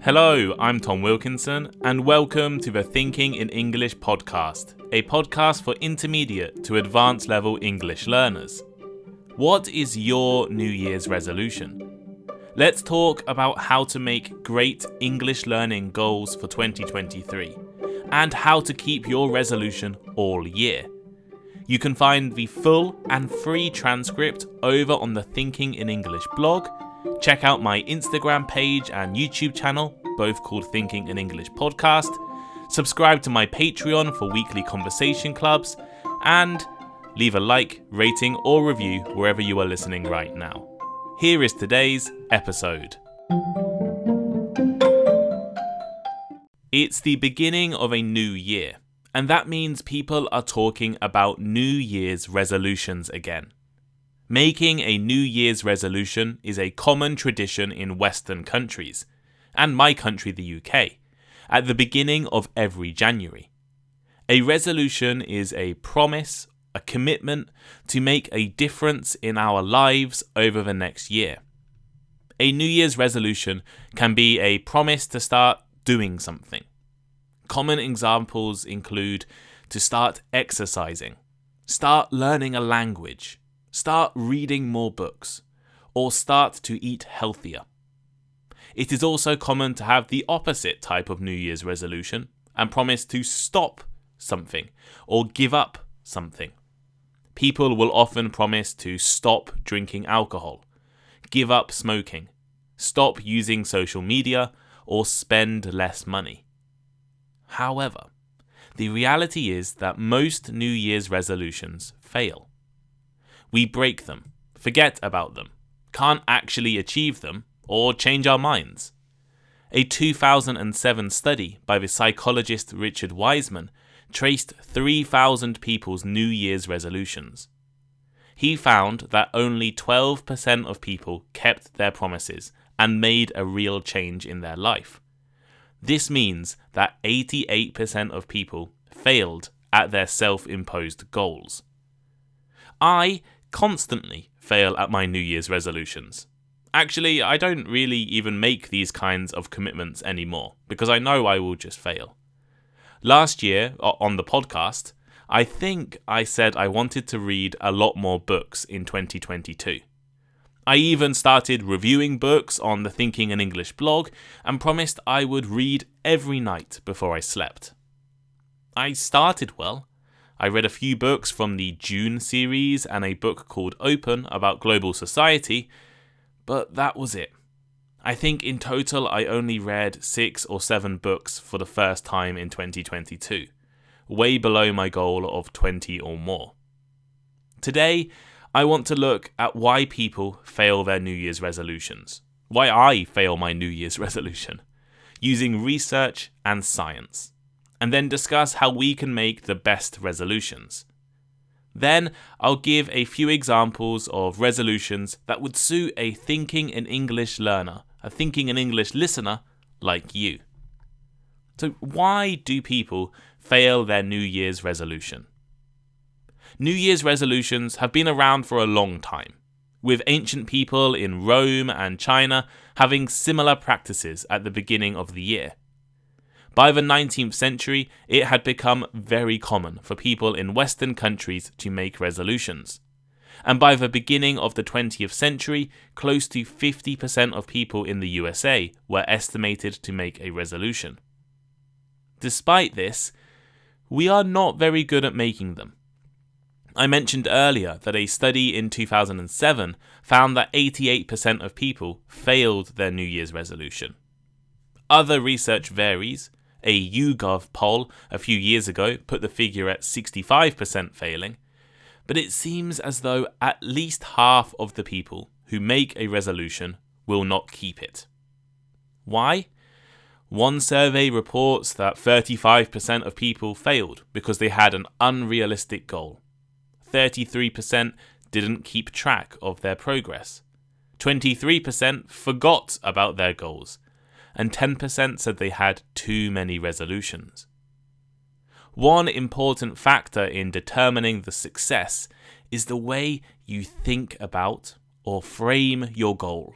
Hello, I'm Tom Wilkinson, and welcome to the Thinking in English podcast, a podcast for intermediate to advanced level English learners. What is your New Year's resolution? Let's talk about how to make great English learning goals for 2023, and how to keep your resolution all year. You can find the full and free transcript over on the Thinking in English blog. Check out my Instagram page and YouTube channel, both called Thinking in English Podcast. Subscribe to my Patreon for weekly conversation clubs, and leave a like, rating or review wherever you are listening right now. Here is today's episode. It's the beginning of a new year, and that means people are talking about New Year's resolutions again. Making a New Year's resolution is a common tradition in Western countries, and my country, the UK, at the beginning of every January. A resolution is a promise, a commitment to make a difference in our lives over the next year. A New Year's resolution can be a promise to start doing something. Common examples include to start exercising, start learning a language, start reading more books, or start to eat healthier. It is also common to have the opposite type of New Year's resolution and promise to stop something or give up something. People will often promise to stop drinking alcohol, give up smoking, stop using social media, or spend less money. However, the reality is that most New Year's resolutions fail. We break them, forget about them, can't actually achieve them, or change our minds. A 2007 study by the psychologist Richard Wiseman traced 3,000 people's New Year's resolutions. He found that only 12% of people kept their promises and made a real change in their life. This means that 88% of people failed at their self-imposed goals. I constantly fail at my New Year's resolutions. Actually, I don't really even make these kinds of commitments anymore because I know I will just fail. Last year, on the podcast, I think I said I wanted to read a lot more books in 2022. I even started reviewing books on the Thinking in English blog and promised I would read every night before I slept. I started well. I read a few books from the June series and a book called Open about global society, but that was it. I think in total I only read 6 or 7 books for the first time in 2022, way below my goal of 20 or more. Today, I want to look at why people fail their New Year's resolutions, why I fail my New Year's resolution, using research and science, and then discuss how we can make the best resolutions. Then I'll give a few examples of resolutions that would suit a Thinking in English learner, a Thinking in English listener like you. So why do people fail their New Year's resolution? New Year's resolutions have been around for a long time, with ancient people in Rome and China having similar practices at the beginning of the year. By the 19th century, it had become very common for people in Western countries to make resolutions. And by the beginning of the 20th century, close to 50% of people in the USA were estimated to make a resolution. Despite this, we are not very good at making them. I mentioned earlier that a study in 2007 found that 88% of people failed their New Year's resolution. Other research varies. A YouGov poll a few years ago put the figure at 65% failing, but it seems as though at least half of the people who make a resolution will not keep it. Why? One survey reports that 35% of people failed because they had an unrealistic goal. 33% didn't keep track of their progress. 23% forgot about their goals. And 10% said they had too many resolutions. One important factor in determining the success is the way you think about or frame your goal.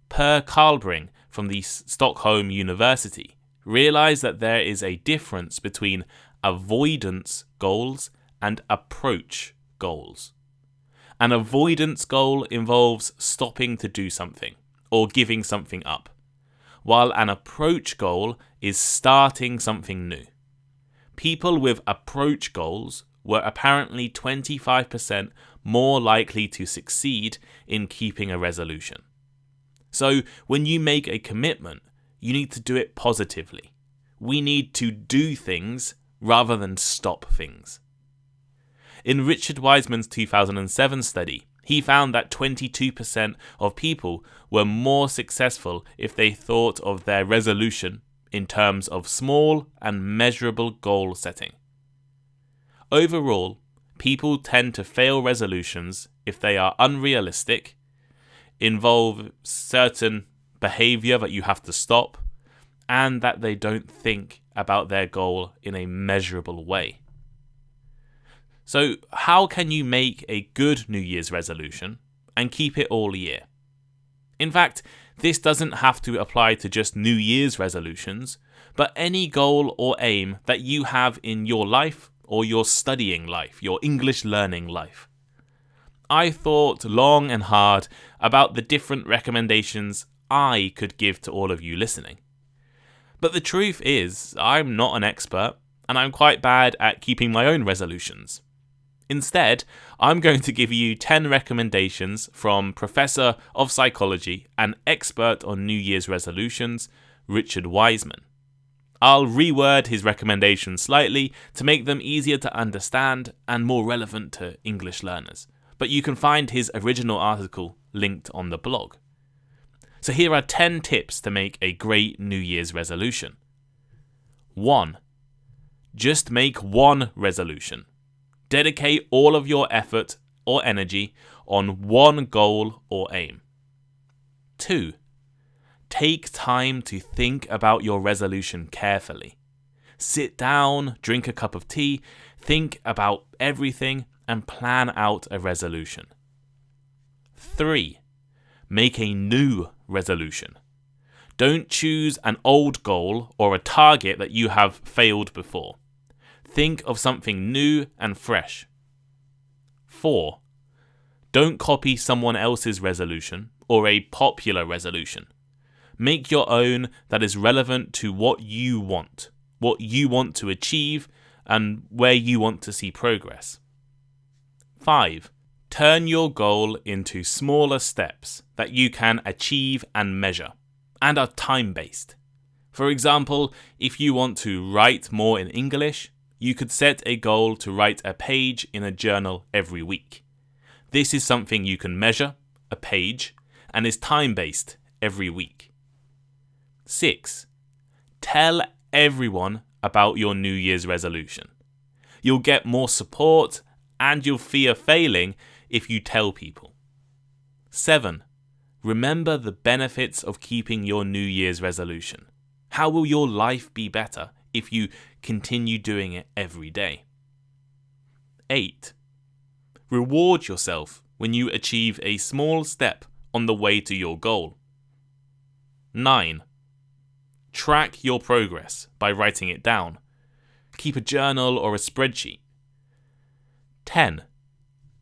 Per Carlbring from the Stockholm University realized that there is a difference between avoidance goals and approach goals. An avoidance goal involves stopping to do something or giving something up, while an approach goal is starting something new. People with approach goals were apparently 25% more likely to succeed in keeping a resolution. So when you make a commitment, you need to do it positively. We need to do things rather than stop things. In Richard Wiseman's 2007 study, he found that 22% of people were more successful if they thought of their resolution in terms of small and measurable goal setting. Overall, people tend to fail resolutions if they are unrealistic, involve certain behavior that you have to stop, and that they don't think about their goal in a measurable way. So, how can you make a good New Year's resolution and keep it all year? In fact, this doesn't have to apply to just New Year's resolutions, but any goal or aim that you have in your life or your studying life, your English learning life. I thought long and hard about the different recommendations I could give to all of you listening. But the truth is, I'm not an expert, and I'm quite bad at keeping my own resolutions. Instead, I'm going to give you 10 recommendations from Professor of Psychology and expert on New Year's resolutions, Richard Wiseman. I'll reword his recommendations slightly to make them easier to understand and more relevant to English learners, but you can find his original article linked on the blog. So here are 10 tips to make a great New Year's resolution. 1. Just make one resolution. Dedicate all of your effort or energy on one goal or aim. 2. Take time to think about your resolution carefully. Sit down, drink a cup of tea, think about everything, and plan out a resolution. 3. Make a new resolution. Don't choose an old goal or a target that you have failed before. Think of something new and fresh. 4. Don't copy someone else's resolution or a popular resolution. Make your own that is relevant to what you want to achieve, and where you want to see progress. 5. Turn your goal into smaller steps that you can achieve and measure, and are time-based. For example, if you want to write more in English, you could set a goal to write a page in a journal every week. This is something you can measure, a page, and is time-based every week. 6. Tell everyone about your New Year's resolution. You'll get more support and you'll fear failing if you tell people. 7. Remember the benefits of keeping your New Year's resolution. How will your life be better if you continue doing it every day? 8. Reward yourself when you achieve a small step on the way to your goal. 9. Track your progress by writing it down. Keep a journal or a spreadsheet. 10.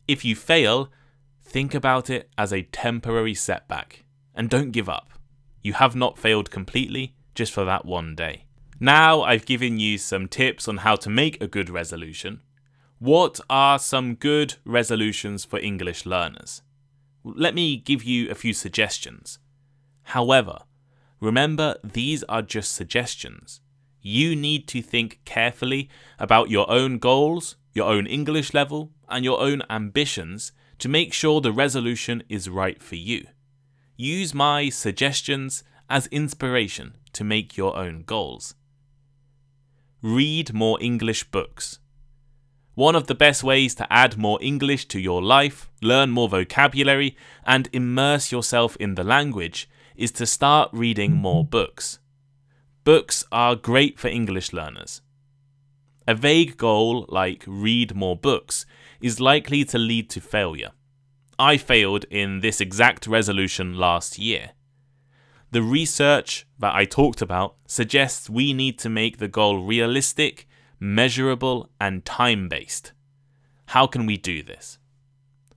If you fail, think about it as a temporary setback and don't give up. You have not failed completely, just for that one day. Now I've given you some tips on how to make a good resolution. What are some good resolutions for English learners? Let me give you a few suggestions. However, remember, these are just suggestions. You need to think carefully about your own goals, your own English level, and your own ambitions to make sure the resolution is right for you. Use my suggestions as inspiration to make your own goals. Read more English books. One of the best ways to add more English to your life, learn more vocabulary, and immerse yourself in the language is to start reading more books. Books are great for English learners. A vague goal like read more books is likely to lead to failure. I failed in this exact resolution last year. The research that I talked about suggests we need to make the goal realistic, measurable, and time-based. How can we do this?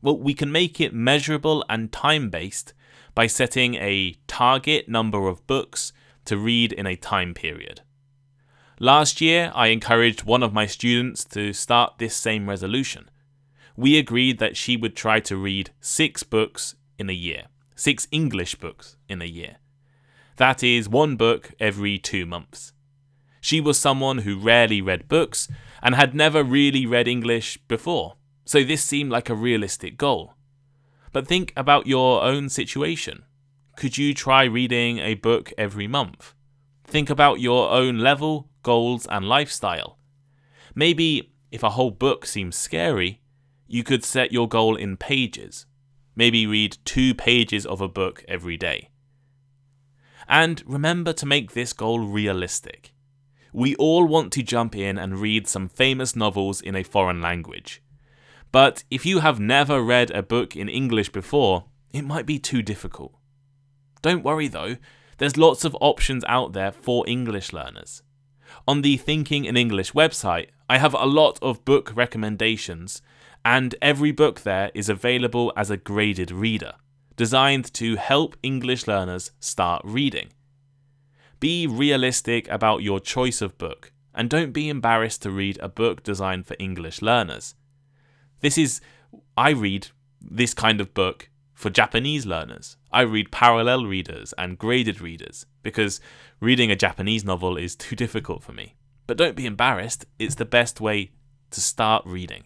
Well, we can make it measurable and time-based by setting a target number of books to read in a time period. Last year, I encouraged one of my students to start this same resolution. We agreed that she would try to read 6 books in a year, 6 English books in a year. That is 1 book every 2 months. She was someone who rarely read books and had never really read English before, so this seemed like a realistic goal. But think about your own situation. Could you try reading a book every month? Think about your own level, goals, and lifestyle. Maybe if a whole book seems scary, you could set your goal in pages. Maybe read 2 pages of a book every day. And remember to make this goal realistic. We all want to jump in and read some famous novels in a foreign language. But if you have never read a book in English before, it might be too difficult. Don't worry though, there's lots of options out there for English learners. On the Thinking in English website, I have a lot of book recommendations, and every book there is available as a graded reader, designed to help English learners start reading. Be realistic about your choice of book, and don't be embarrassed to read a book designed for English learners. I read this kind of book for Japanese learners. I read parallel readers and graded readers, because reading a Japanese novel is too difficult for me. But don't be embarrassed, it's the best way to start reading.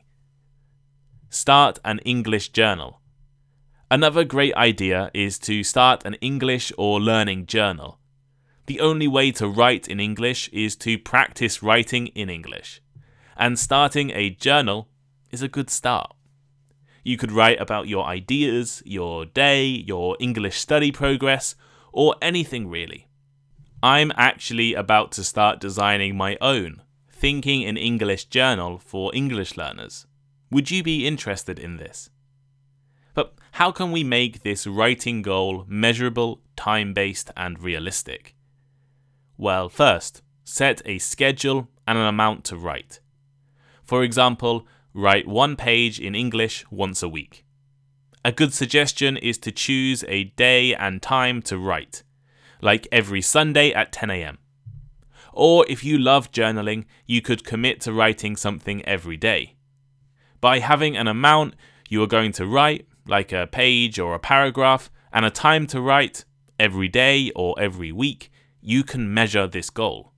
Start an English journal. Another great idea is to start an English or learning journal. The only way to write in English is to practice writing in English. And starting a journal is a good start. You could write about your ideas, your day, your English study progress, or anything really. I'm actually about to start designing my own Thinking in English journal for English learners. Would you be interested in this? But how can we make this writing goal measurable, time-based, and realistic? Well, first, set a schedule and an amount to write. For example, write 1 page in English once a week. A good suggestion is to choose a day and time to write, like every Sunday at 10 a.m. Or if you love journaling, you could commit to writing something every day. By having an amount you are going to write, like a page or a paragraph, and a time to write, every day or every week, you can measure this goal.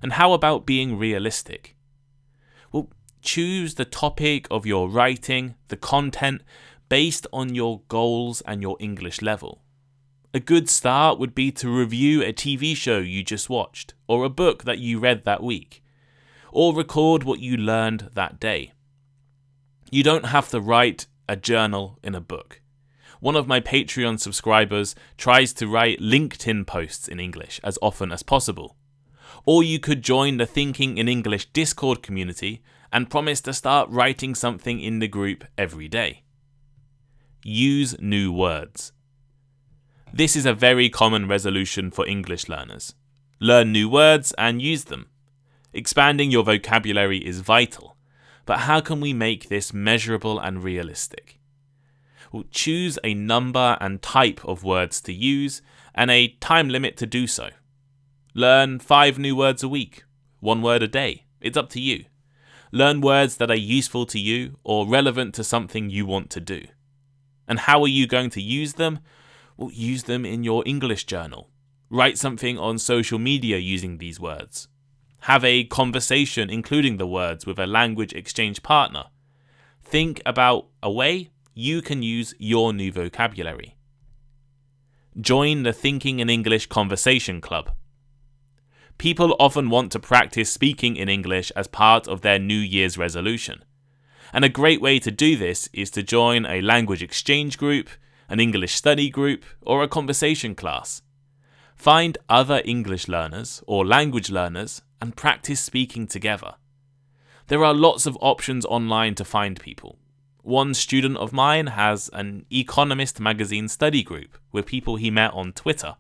And how about being realistic? Well, choose the topic of your writing, the content, based on your goals and your English level. A good start would be to review a TV show you just watched, or a book that you read that week, or record what you learned that day. You don't have to write a journal in a book. One of my Patreon subscribers tries to write LinkedIn posts in English as often as possible. Or you could join the Thinking in English Discord community and promise to start writing something in the group every day. Use new words. This is a very common resolution for English learners. Learn new words and use them. Expanding your vocabulary is vital, but how can we make this measurable and realistic? Well, choose a number and type of words to use and a time limit to do so. Learn 5 new words a week, 1 word a day. It's up to you. Learn words that are useful to you or relevant to something you want to do. And how are you going to use them? Well, use them in your English journal. Write something on social media using these words. Have a conversation including the words with a language exchange partner. Think about a way you can use your new vocabulary. Join the Thinking in English Conversation Club. People often want to practice speaking in English as part of their New Year's resolution. And a great way to do this is to join a language exchange group, an English study group, or a conversation class. Find other English learners or language learners and practice speaking together. There are lots of options online to find people. One student of mine has an Economist magazine study group with people he met on Twitter,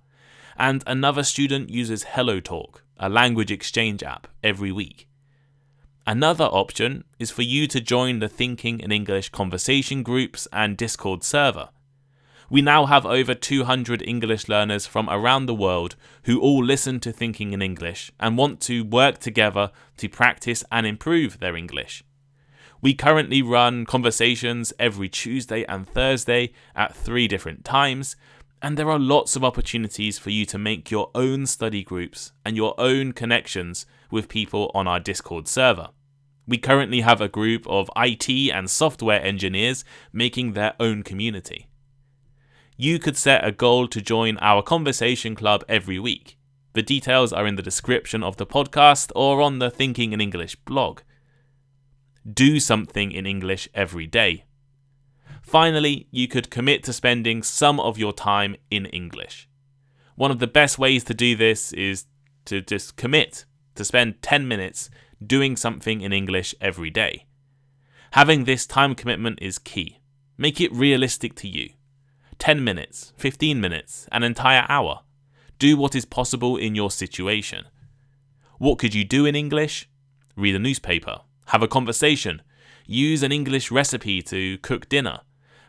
and another student uses HelloTalk, a language exchange app, every week. Another option is for you to join the Thinking in English conversation groups and Discord server. We now have over 200 English learners from around the world who all listen to Thinking in English and want to work together to practice and improve their English. We currently run conversations every Tuesday and Thursday at 3 different times, and there are lots of opportunities for you to make your own study groups and your own connections with people on our Discord server. We currently have a group of IT and software engineers making their own community. You could set a goal to join our conversation club every week. The details are in the description of the podcast or on the Thinking in English blog. Do something in English every day. Finally, you could commit to spending some of your time in English. One of the best ways to do this is to just commit to spend 10 minutes doing something in English every day. Having this time commitment is key. Make it realistic to you. 10 minutes, 15 minutes, an entire hour. Do what is possible in your situation. What could you do in English? Read a newspaper, have a conversation, use an English recipe to cook dinner,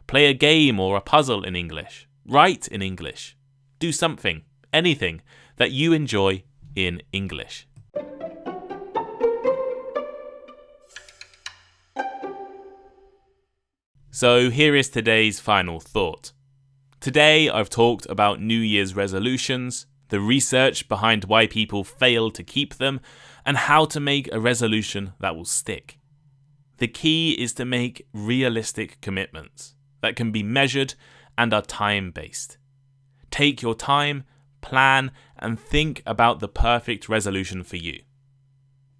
play a game or a puzzle in English, write in English. Do something, anything that you enjoy in English. So here is today's final thought. Today I've talked about New Year's resolutions, the research behind why people fail to keep them, and how to make a resolution that will stick. The key is to make realistic commitments that can be measured and are time-based. Take your time, plan, and think about the perfect resolution for you.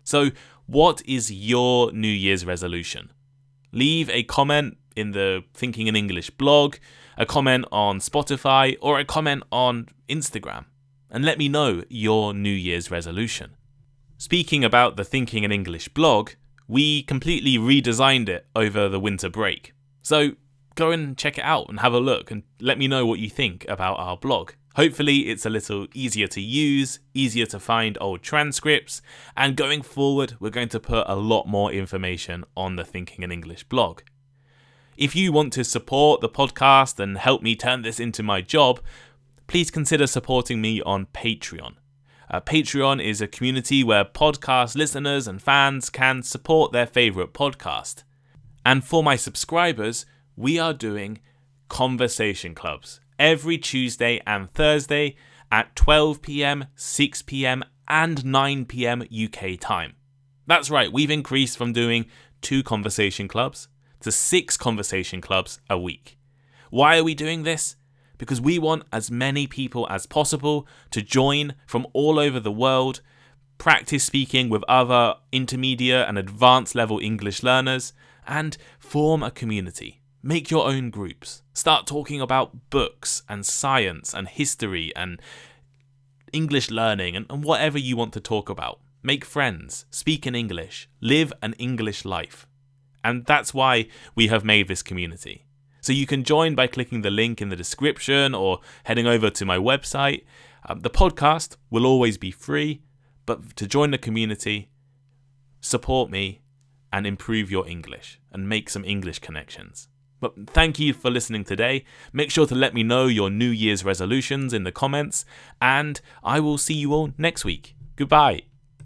So, what is your New Year's resolution? Leave a comment in the Thinking in English blog, a comment on Spotify, or a comment on Instagram, and let me know your New Year's resolution. Speaking about the Thinking in English blog, we completely redesigned it over the winter break. So go and check it out and have a look and let me know what you think about our blog. Hopefully it's a little easier to use, easier to find old transcripts, and going forward we're going to put a lot more information on the Thinking in English blog. If you want to support the podcast and help me turn this into my job, please consider supporting me on Patreon. Patreon is a community where podcast listeners and fans can support their favourite podcast. And for my subscribers, we are doing conversation clubs every Tuesday and Thursday at 12 p.m, 6 p.m, and 9 p.m. UK time. That's right, we've increased from doing 2 conversation clubs to 6 conversation clubs a week. Why are we doing this? Because we want as many people as possible to join from all over the world, practice speaking with other intermediate and advanced level English learners, and form a community. Make your own groups. Start talking about books and science and history and English learning and whatever you want to talk about. Make friends, speak in English, live an English life. And that's why we have made this community. So you can join by clicking the link in the description or heading over to my website. The podcast will always be free, but to join the community, support me and improve your English and make some English connections. But thank you for listening today. Make sure to let me know your New Year's resolutions in the comments, and I will see you all next week. Goodbye.